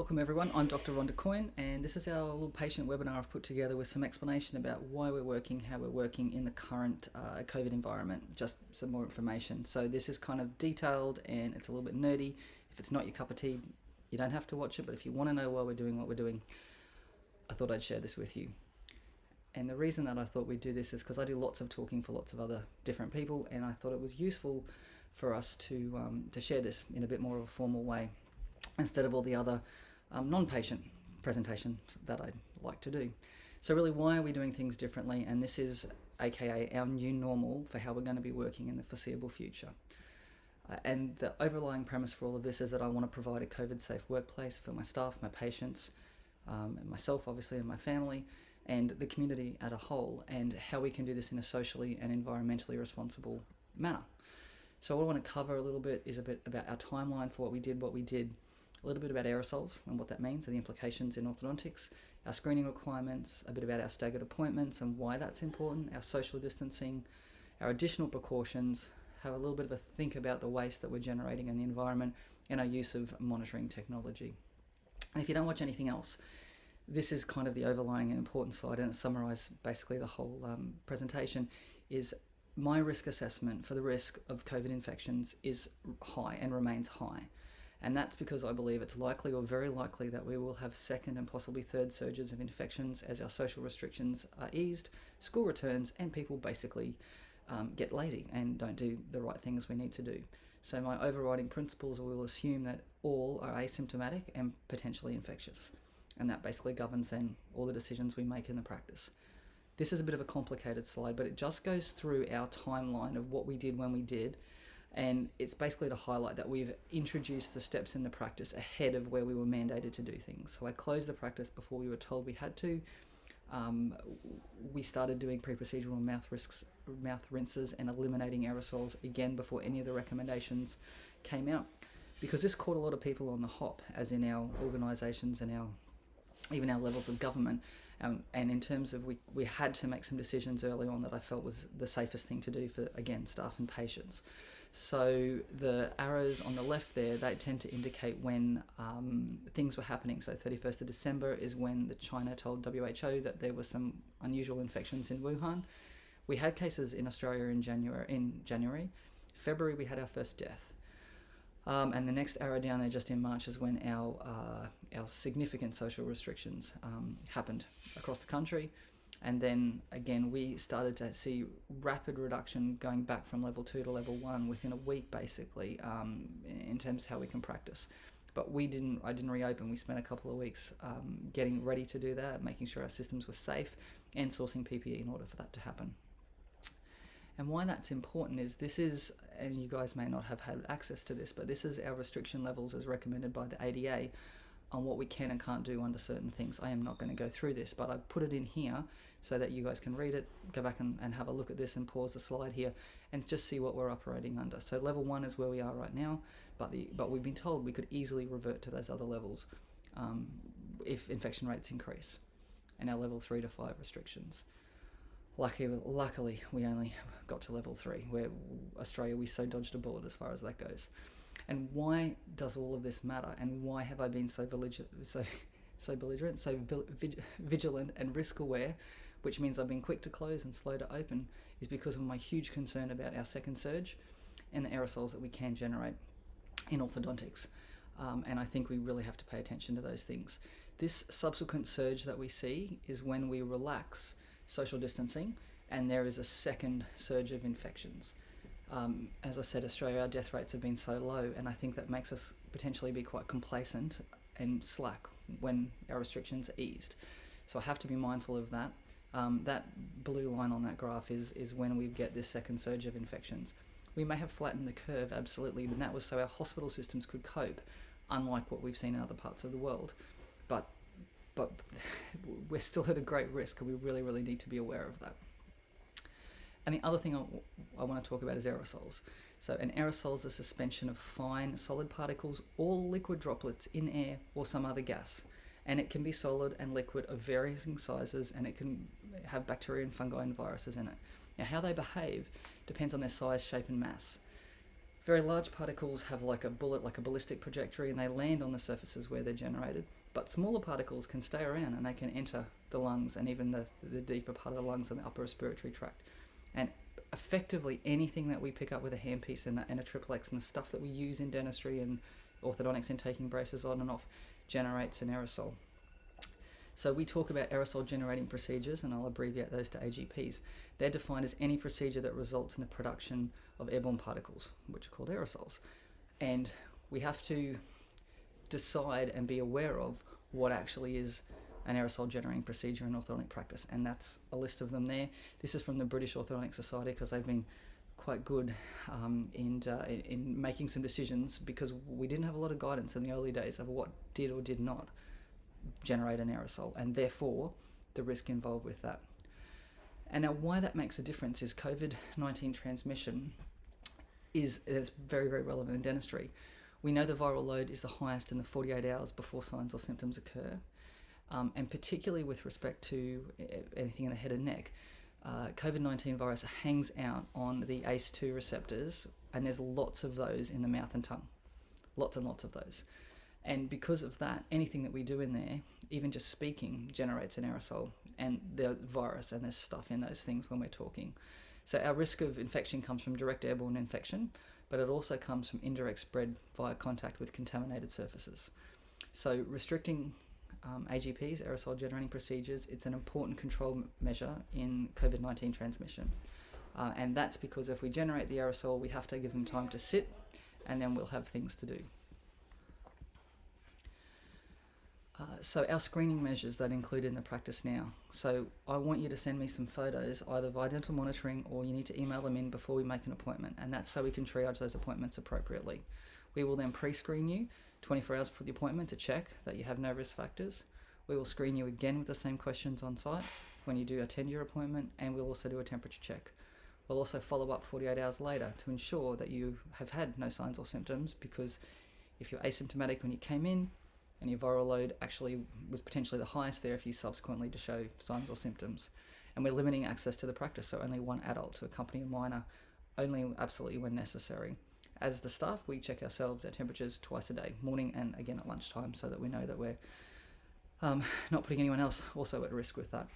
Welcome everyone, I'm Dr. Rhonda Coyne, and this is our little patient webinar I've put together with some explanation about why we're working, how we're working in the current COVID environment, just some more information. So this is kind of detailed and it's a little bit nerdy. If it's not your cup of tea, you don't have to watch it, but if you want to know why we're doing what we're doing, I thought I'd share this with you. And the reason that I thought we'd do this is because I do lots of talking for lots of other different people, and I thought it was useful for us to share this in a bit more of a formal way instead of all the other non-patient presentations that I like to do. So really, why are we doing things differently? And this is AKA our new normal for how we're going to be working in the foreseeable future. And the overlying premise for all of this is that I want to provide a COVID-safe workplace for my staff, my patients, and myself obviously, and my family, and the community as a whole, and how we can do this in a socially and environmentally responsible manner. So what I want to cover a little bit is a bit about our timeline for what we did, a little bit about aerosols and what that means and the implications in orthodontics, our screening requirements, a bit about our staggered appointments and why that's important, our social distancing, our additional precautions, have a little bit of a think about the waste that we're generating in the environment, and our use of monitoring technology. And if you don't watch anything else, this is kind of the overlying and important slide, and it summarizes basically the whole presentation. Is my risk assessment for the risk of COVID infections is high and remains high. And that's because I believe it's likely or very likely that we will have second and possibly third surges of infections as our social restrictions are eased, school returns, and people basically get lazy and don't do the right things we need to do. So my overriding principles will assume that all are asymptomatic and potentially infectious. And that basically governs then all the decisions we make in the practice. This is a bit of a complicated slide, but it just goes through our timeline of what we did when we did. And it's basically to highlight that we've introduced the steps in the practice ahead of where we were mandated to do things. So I closed the practice before we were told we had to. We started doing pre-procedural mouth rinses and eliminating aerosols again before any of the recommendations came out, because this caught a lot of people on the hop, as in our organisations and even our levels of government. And in terms of we had to make some decisions early on that I felt was the safest thing to do for, again, staff and patients. So the arrows on the left there, they tend to indicate when things were happening. So 31st of December is when China told WHO that there were some unusual infections in Wuhan. We had cases in Australia in January. February we had our first death. And the next arrow down there just in March is when our significant social restrictions happened across the country. And then again, we started to see rapid reduction going back from level 2 to level 1 within a week, basically, in terms of how we can practice. But I didn't reopen. We spent a couple of weeks getting ready to do that, making sure our systems were safe, and sourcing PPE in order for that to happen. And why that's important is this is, and you guys may not have had access to this, but this is our restriction levels as recommended by the ADA on what we can and can't do under certain things. I am not going to go through this, but I've put it in here so that you guys can read it, go back and have a look at this and pause the slide here and just see what we're operating under. So level 1 is where we are right now, but we've been told we could easily revert to those other levels if infection rates increase, and our level 3 to 5 restrictions. Luckily, we only got to level 3, where Australia, we so dodged a bullet as far as that goes. And why does all of this matter? And why have I been so belligerent, so vigilant and risk aware, which means I've been quick to close and slow to open, is because of my huge concern about our second surge and the aerosols that we can generate in orthodontics. And I think we really have to pay attention to those things. This subsequent surge that we see is when we relax social distancing and there is a second surge of infections. As I said, Australia, our death rates have been so low, and I think that makes us potentially be quite complacent and slack when our restrictions are eased. So I have to be mindful of that. That blue line on that graph is when we get this second surge of infections. We may have flattened the curve, absolutely, and that was so our hospital systems could cope, unlike what we've seen in other parts of the world. But we're still at a great risk, and we really, really need to be aware of that. And the other thing I want to talk about is aerosols. So an aerosol is a suspension of fine solid particles or liquid droplets in air or some other gas. And it can be solid and liquid of varying sizes, and it can have bacteria and fungi and viruses in it. Now, how they behave depends on their size, shape and mass. Very large particles have like a bullet, like a ballistic trajectory, and they land on the surfaces where they're generated. But smaller particles can stay around and they can enter the lungs and even the deeper part of the lungs and the upper respiratory tract. And effectively anything that we pick up with a handpiece and a triplex and the stuff that we use in dentistry and orthodontics in taking braces on and off generates an aerosol. So we talk about aerosol generating procedures, and I'll abbreviate those to AGPs. They're defined as any procedure that results in the production of airborne particles, which are called aerosols. And we have to decide and be aware of what actually is an aerosol generating procedure in orthodontic practice, and that's a list of them there. This is from the British Orthodontic Society because they've been quite good in making some decisions, because we didn't have a lot of guidance in the early days of what did or did not generate an aerosol, and therefore the risk involved with that. And now why that makes a difference is COVID-19 transmission is very, very relevant in dentistry. We know the viral load is the highest in the 48 hours before signs or symptoms occur, and particularly with respect to anything in the head and neck. COVID-19 virus hangs out on the ACE2 receptors, and there's lots of those in the mouth and tongue. Lots and lots of those. And because of that, anything that we do in there, even just speaking, generates an aerosol, and the virus, and there's stuff in those things when we're talking. So our risk of infection comes from direct airborne infection, but it also comes from indirect spread via contact with contaminated surfaces. So restricting AGPs, aerosol generating procedures, it's an important control measure in COVID-19 transmission. And that's because if we generate the aerosol, we have to give them time to sit, and then we'll have things to do. So our screening measures that include in the practice now. So I want you to send me some photos, either via dental monitoring, or you need to email them in before we make an appointment, and that's so we can triage those appointments appropriately. We will then pre-screen you 24 hours before the appointment to check that you have no risk factors. We will screen you again with the same questions on site when you do a 10-year appointment, and we'll also do a temperature check. We'll also follow up 48 hours later to ensure that you have had no signs or symptoms, because if you're asymptomatic when you came in, and your viral load actually was potentially the highest there if you subsequently to show signs or symptoms. And we're limiting access to the practice, so only one adult to accompany a minor, only absolutely when necessary. As the staff, we check ourselves our temperatures twice a day, morning and again at lunchtime, so that we know that we're not putting anyone else also at risk with that.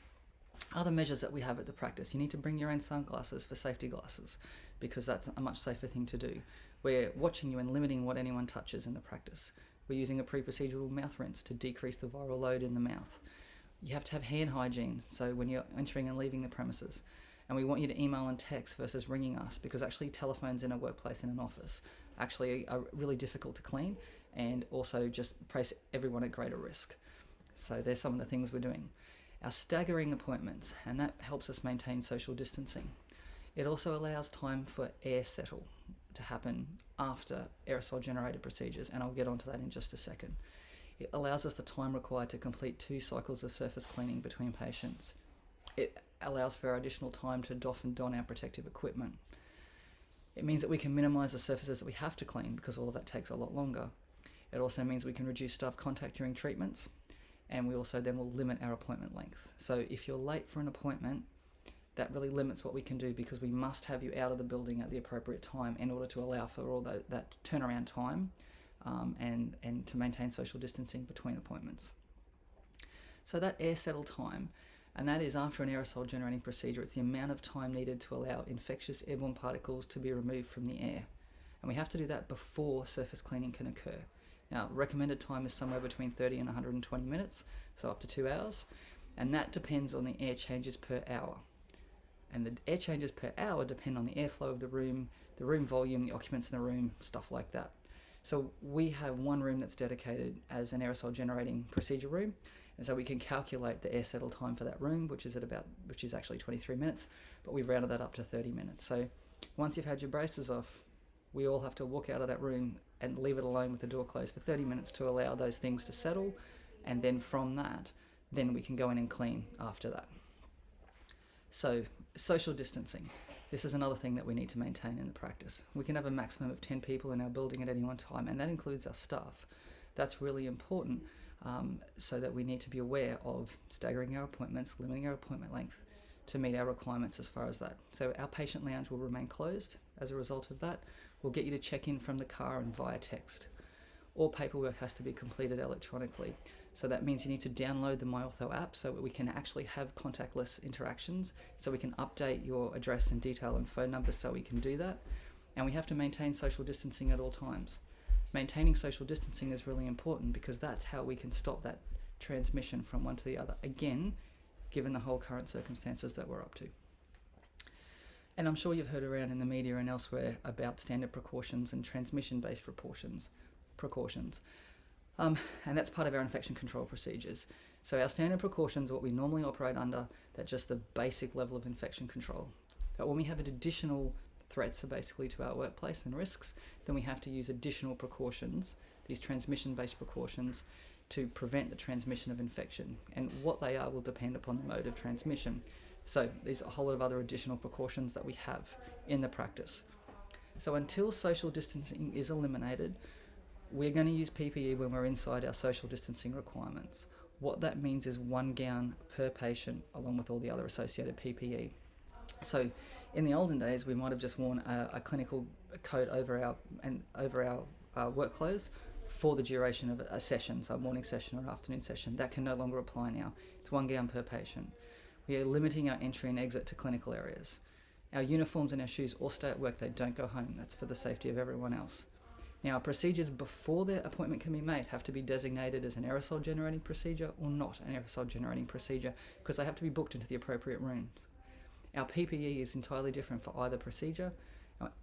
Other measures that we have at the practice: you need to bring your own sunglasses for safety glasses, because that's a much safer thing to do. We're watching you and limiting what anyone touches in the practice. We're using a pre-procedural mouth rinse to decrease the viral load in the mouth. You have to have hand hygiene, so when you're entering and leaving the premises. And we want you to email and text versus ringing us, because actually telephones in a workplace, in an office, actually are really difficult to clean, and also just place everyone at greater risk. So there's some of the things we're doing. Our staggering appointments, and that helps us maintain social distancing. It also allows time for air settle to happen after aerosol generated procedures, and I'll get onto that in just a second. It allows us the time required to complete 2 cycles of surface cleaning between patients. It allows for our additional time to doff and don our protective equipment. It means that we can minimise the surfaces that we have to clean, because all of that takes a lot longer. It also means we can reduce staff contact during treatments, and we also then will limit our appointment length. So if you're late for an appointment, that really limits what we can do, because we must have you out of the building at the appropriate time in order to allow for all that turnaround time and to maintain social distancing between appointments. So that air settle time, and that is after an aerosol generating procedure, it's the amount of time needed to allow infectious airborne particles to be removed from the air. And we have to do that before surface cleaning can occur. Now, recommended time is somewhere between 30 and 120 minutes, so up to 2 hours, and that depends on the air changes per hour. And the air changes per hour depend on the airflow of the room volume, the occupants in the room, stuff like that. So we have one room that's dedicated as an aerosol generating procedure room, and so we can calculate the air settle time for that room, which is actually 23 minutes, but we've rounded that up to 30 minutes. So once you've had your braces off, we all have to walk out of that room and leave it alone with the door closed for 30 minutes to allow those things to settle, and then from that, then we can go in and clean after that. So social distancing. This is another thing that we need to maintain in the practice. We can have a maximum of 10 people in our building at any one time, and that includes our staff. That's really important, so that we need to be aware of staggering our appointments, limiting our appointment length to meet our requirements as far as that. So our patient lounge will remain closed as a result of that. We'll get you to check in from the car and via text. All paperwork has to be completed electronically. So that means you need to download the Ortho app so that we can actually have contactless interactions, so we can update your address and detail and phone number so we can do that. And we have to maintain social distancing at all times. Maintaining social distancing is really important because that's how we can stop that transmission from one to the other. Again, given the whole current circumstances that we're up to. And I'm sure you've heard around in the media and elsewhere about standard precautions and transmission-based precautions. And that's part of our infection control procedures. So our standard precautions are what we normally operate under, that's just the basic level of infection control. But when we have additional threats basically to our workplace and risks, then we have to use additional precautions, these transmission-based precautions, to prevent the transmission of infection. And what they are will depend upon the mode of transmission. So there's a whole lot of other additional precautions that we have in the practice. So until social distancing is eliminated, we're going to use PPE when we're inside our social distancing requirements. What that means is 1 gown per patient along with all the other associated PPE. So in the olden days, we might have just worn a clinical coat over our work clothes for the duration of a session, so a morning session or an afternoon session. That can no longer apply now. It's 1 gown per patient. We are limiting our entry and exit to clinical areas. Our uniforms and our shoes all stay at work, they don't go home. That's for the safety of everyone else. Now, our procedures before their appointment can be made have to be designated as an aerosol generating procedure or not an aerosol generating procedure, because they have to be booked into the appropriate rooms. Our PPE is entirely different for either procedure.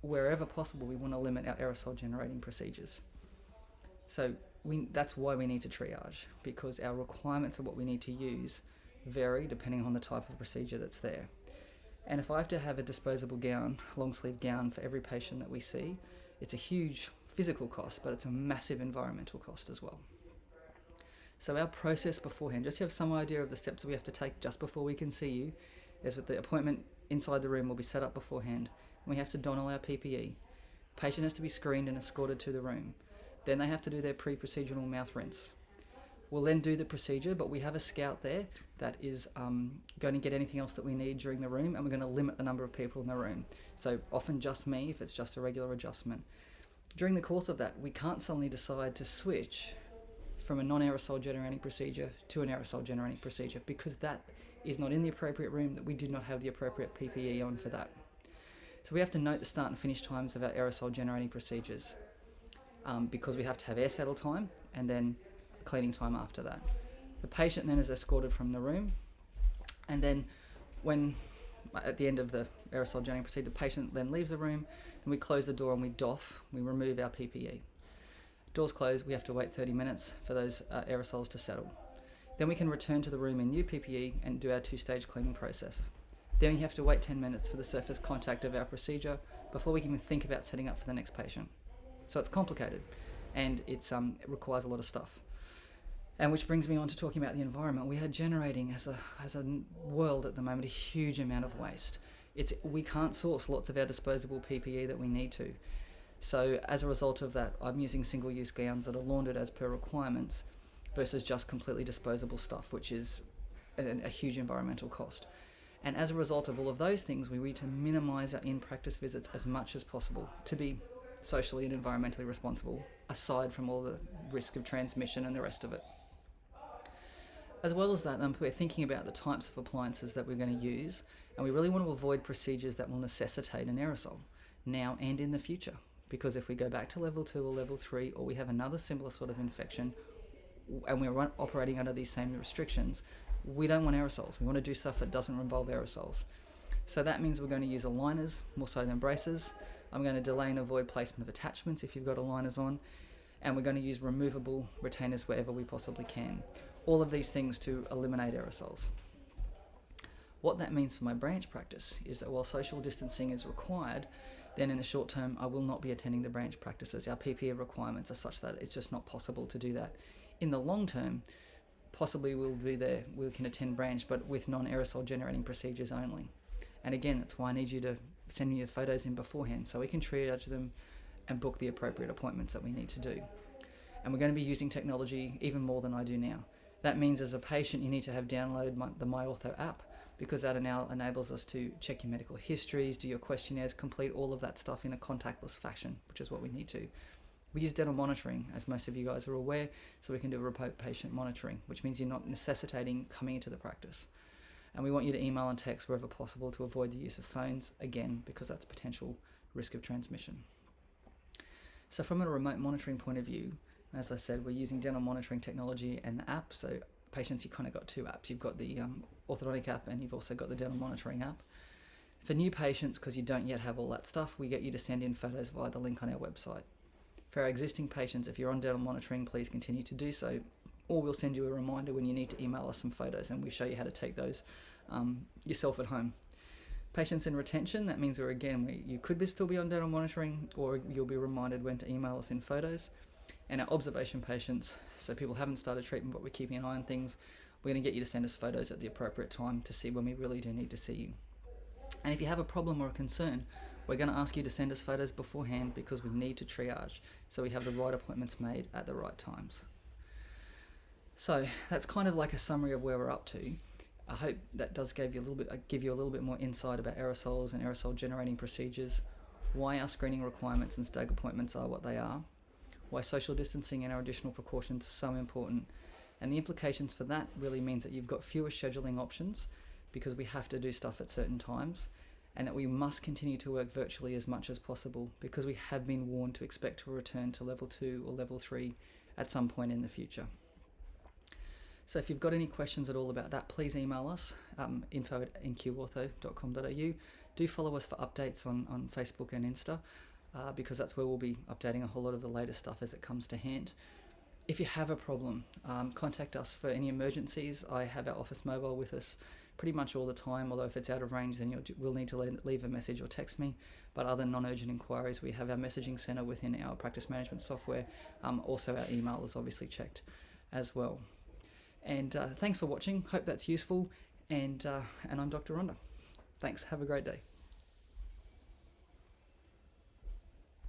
Wherever possible, we want to limit our aerosol generating procedures. So that's why we need to triage, because our requirements of what we need to use vary depending on the type of procedure that's there. And if I have to have a disposable gown, long sleeve gown for every patient that we see, it's a huge physical cost, but it's a massive environmental cost as well. So our process beforehand, just to have some idea of the steps that we have to take just before we can see you, is that the appointment inside the room will be set up beforehand. We have to don all our PPE. Patient has to be screened and escorted to the room. Then they have to do their pre-procedural mouth rinse. We'll then do the procedure, but we have a scout there that is going to get anything else that we need during the room, and we're going to limit the number of people in the room. So often just me if it's just a regular adjustment. During the course of that, we can't suddenly decide to switch from a non-aerosol generating procedure to an aerosol generating procedure, because that is not in the appropriate room, that we do not have the appropriate PPE on for that. So we have to note the start and finish times of our aerosol generating procedures, because we have to have air settle time and then cleaning time after that. The patient then is escorted from the room, and then when at the end of the aerosol generating procedure, the patient then leaves the room, and we close the door and we remove our PPE. Doors closed, we have to wait 30 minutes for those aerosols to settle. Then we can return to the room in new PPE and do our 2-stage cleaning process. Then you have to wait 10 minutes for the surface contact of our procedure before we can even think about setting up for the next patient. So it's complicated, and it requires a lot of stuff. And which brings me on to talking about the environment. We are generating, as a world at the moment, a huge amount of waste. We can't source lots of our disposable PPE that we need to. So as a result of that, I'm using single-use gowns that are laundered as per requirements versus just completely disposable stuff, which is a huge environmental cost. And as a result of all of those things, we need to minimise our in-practice visits as much as possible to be socially and environmentally responsible, aside from all the risk of transmission and the rest of it. As well as that, we're thinking about the types of appliances that we're going to use, and we really want to avoid procedures that will necessitate an aerosol now and in the future. Because if we go back to level 2 or level 3, or we have another similar sort of infection, and we're operating under these same restrictions, we don't want aerosols. We want to do stuff that doesn't involve aerosols. So that means we're going to use aligners more so than braces. I'm going to delay and avoid placement of attachments if you've got aligners on, and we're going to use removable retainers wherever we possibly can. All of these things to eliminate aerosols. What that means for my branch practice is that while social distancing is required, then in the short term I will not be attending the branch practices. Our PPE requirements are such that it's just not possible to do that. In the long term, possibly we'll be there, we can attend branch, but with non-aerosol generating procedures only. And again, that's why I need you to send me your photos in beforehand so we can triage them and book the appropriate appointments that we need to do. And we're going to be using technology even more than I do now. That means as a patient you need to have downloaded the Ortho app, because that now enables us to check your medical histories, do your questionnaires, complete all of that stuff in a contactless fashion, which is what we need to. We use dental monitoring, as most of you guys are aware, so we can do remote patient monitoring, which means you're not necessitating coming into the practice. And we want you to email and text wherever possible to avoid the use of phones, again, because that's potential risk of transmission. So from a remote monitoring point of view, as I said, we're using dental monitoring technology and the app. So patients, you kind of got two apps. You've got the orthodontic app, and you've also got the dental monitoring app. For new patients, because you don't yet have all that stuff, we get you to send in photos via the link on our website. For our existing patients, if you're on dental monitoring, please continue to do so, or we'll send you a reminder when you need to email us some photos, and we show you how to take those yourself at home. Patients in retention, that means you could still be on dental monitoring, or you'll be reminded when to email us in photos. And our observation patients, so people haven't started treatment but we're keeping an eye on things, we're going to get you to send us photos at the appropriate time to see when we really do need to see you. And if you have a problem or a concern, we're going to ask you to send us photos beforehand, because we need to triage so we have the right appointments made at the right times. So that's kind of like a summary of where we're up to. I hope that does give you a little bit more insight about aerosols and aerosol generating procedures, why our screening requirements and stag appointments are what they are, why social distancing and our additional precautions are so important, and the implications for that really means that you've got fewer scheduling options because we have to do stuff at certain times, and that we must continue to work virtually as much as possible because we have been warned to expect to return to level 2 or level 3 at some point in the future. So if you've got any questions at all about that, please email us, info@nqortho.com.au. Do follow us for updates on Facebook and Insta, because that's where we'll be updating a whole lot of the latest stuff as it comes to hand. If you have a problem, contact us for any emergencies. I have our office mobile with us pretty much all the time, although if it's out of range then we'll need to leave a message or text me. But other non-urgent inquiries, we have our messaging center within our practice management software. Also our email is obviously checked as well. And thanks for watching, hope that's useful, and I'm Dr. Rhonda. Thanks, have a great day.